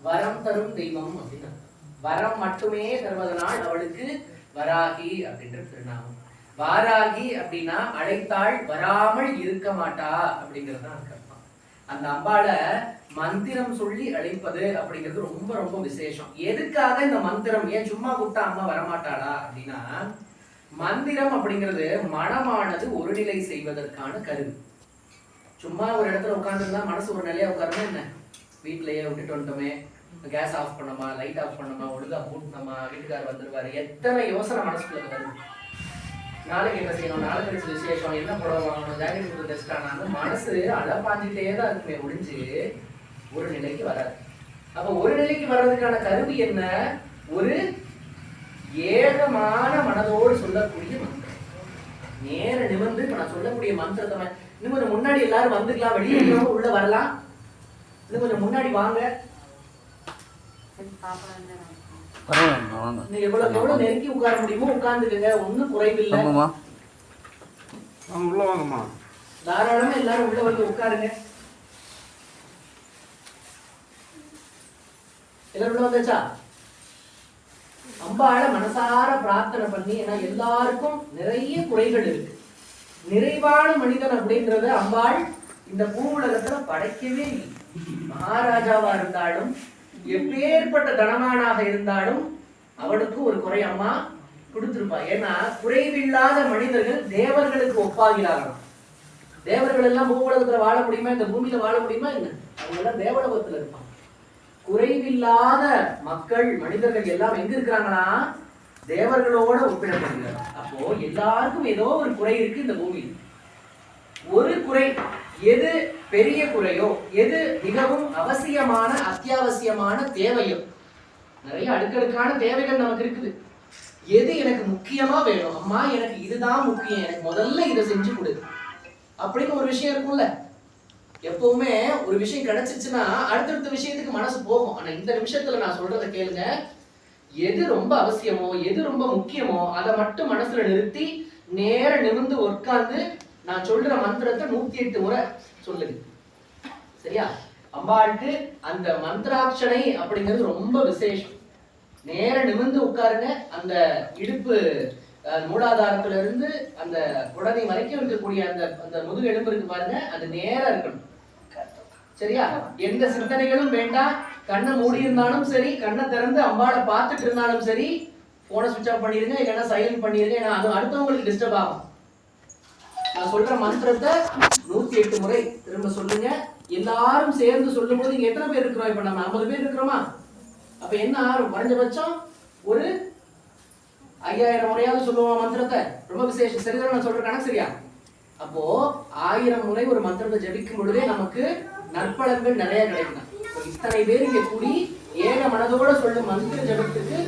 வரம் தரும் தெய்வம் அப்படின்னா வரம் மட்டுமே தருவதனால் அவளுக்கு வராகி அப்படின்ற திருநாமம். வாராகி அப்படின்னா அழைத்தாள் வராமல் இருக்க மாட்டா அப்படிங்கிறது அர்த்தம். அந்த அம்பாளை மந்திரம் சொல்லி அழைப்பது அப்படிங்கிறது ரொம்ப ரொம்ப விசேஷம். எதுக்காக இந்த மந்திரம்? ஏன் சும்மா கூப்பிட்டா அம்மா வரமாட்டாளா அப்படின்னா, மந்திரம் அப்படிங்கிறது மனமானது ஒரு நிலை செய்வதற்கான கருவி. சும்மா ஒரு இடத்துல உட்காந்துருந்தா மனசு ஒரு நிலையா உட்காருமா என்ன? வீட்லயே விட்டுட்டு வந்துட்டோமே, கேஸ் ஆஃப் பண்ணோமா, லைட் ஆஃப் பண்ணோமா, ஒழுங்கா போட்டோமா, வீட்டுக்காரர் வந்துருவாரு, எத்தனை யோசனை மனசுக்குள்ள வருது. நாளைக்கு என்ன செய்யணும், நாளை கழிச்சு விசேஷம், என்ன புடவை வாங்கணும், ஜாக்கெட் கொடுத்து டெஸ்டானான்னு மனசு அழப்பாஞ்சிட்டே தான் இருக்குமே ஒழிஞ்சு ஒரு நிலைக்கு வராது. அப்ப ஒரு நிலைக்கு வர்றதுக்கான கருவி என்ன? ஒரு ஏகமான மனதோடு சொல்லக்கூடிய மந்திரம். நேர நிமிர்ந்து இப்ப நான் சொல்லக்கூடிய மந்திரத்தை இன்னும் கொஞ்சம் முன்னாடி எல்லாரும் வந்துக்கலாம், வெளியே உள்ள வரலாம், இன்னும் கொஞ்சம் முன்னாடி வாங்க. எவ்வளவு நெருக்கி உட்கார முடியுமோ உட்கார்ந்துக்கங்க, ஒன்னும் குறைவில்லை. தாராளமா எல்லாரும் உள்ள வந்து உட்காருங்க. எல்லாரும் உள்ள வந்தாச்சா? அம்பாள மனசார பிரார்த்தனை பண்ணி, ஏன்னா எல்லாருக்கும் நிறைய குறைகள் இருக்கு. நிறைவான மனிதன் அப்படின்றத அம்பாள் இந்த பூவுலகத்துல படைக்கவே இல்லை. மகாராஜாவா இருந்தாலும் எப்பேற்பட்ட தனமானாக இருந்தாலும் அவனுக்கு ஒரு குறை அம்மா கொடுத்திருப்பா. ஏன்னா குறைவில்லாத மனிதர்கள் தேவர்களுக்கு ஒப்பாகிறார்கள். தேவர்கள் எல்லாம் பூவுலகத்துல வாழ முடியுமா? இந்த பூமியில வாழ முடியுமா? என்ன, அவங்க எல்லாம் தேவலோகத்துல இருப்பாங்க. குறைவில்லாத மக்கள் மனிதர்கள் எல்லாம் எங்க இருக்கிறாங்கன்னா தேவர்களோட ஒப்பிடப்படுகிறார். அப்போ எல்லாருக்கும் ஏதோ ஒரு குறை இருக்கு இந்த பூமியில். ஒரு குறை, எது பெரிய குறையோ, எது மிகவும் அவசியமான அத்தியாவசியமான தேவையோ, நிறைய அடுக்கடுக்கான தேவைகள் நமக்கு இருக்குது. எது எனக்கு முக்கியமா வேணும், அம்மா எனக்கு இதுதான் முக்கியம், எனக்கு முதல்ல இதை செஞ்சு கொடு அப்படின்னு ஒரு விஷயம் இருக்கும்ல. எப்பவுமே ஒரு விஷயம் கிடைச்சிச்சுன்னா அடுத்தடுத்த விஷயத்துக்கு மனசு போகும். ஆனா இந்த நிமிஷத்துல நான் சொல்றதை கேளுங்க. எது ரொம்ப அவசியமோ, எது ரொம்ப முக்கியமோ அதை மட்டும் மனசுல நிறுத்தி நேர நிமிர்ந்து உட்கார்ந்து நான் சொல்ற மந்திரத்தை 108 முறை சொல்லுங்க. சரியா? அம்பாளுக்கு அந்த மந்திராட்சணை அப்படிங்கிறது ரொம்ப விசேஷம். நேர நிமிர்ந்து உட்காருங்க. அந்த இடுப்பு மூலாதாரத்துல இருந்து அந்த குடலை வரைக்கும் இருக்கக்கூடிய அந்த அந்த முதுகு எலும்பு இருக்கு பாருங்க, அது நேரா இருக்கணும். சரியா? எந்த சிந்தனைகளும் வேண்டாம். கண்ணை மூடி இருந்தாலும் சரி, கண்ணை திறந்து அம்பாளை பார்த்துட்டு இருந்தாலும் சரி, போனை சுவிட்ச் ஆஃப் பண்ணிருங்க, இல்லைன்னா சைலண்ட் பண்ணிருங்க. ஏன்னா அது அடுத்தவங்களுக்கு டிஸ்டர்ப் ஆகும். நான் சொல்ற மந்திரத்தை 108 முறை திரும்ப சொல்லுங்க. எல்லாரும் சேர்ந்து சொல்லும் போது இங்க எத்தனை பேர் இருக்கிறோம்? இப்ப நம்ம 50 பேர் இருக்கிறோமா? அப்ப என்ன ஆகும்? குறைஞ்சபட்சம் ஒரு 5000 முறையாவது சொல்லுவோம் மந்திரத்தை. ரொம்ப விசேஷம். சரிதான் நான் சொல்ற கணக்கு? சரியா? அப்போ 1000 முறை ஒரு மந்திரத்தை ஜபிக்கும் பொழுதே நமக்கு நற்பலன்கள் நிறைய கிடைக்கும். இத்தனை பேர் இங்க கூடி ஏக மனதோட சொல்லும் மந்திர ஜபத்துக்கு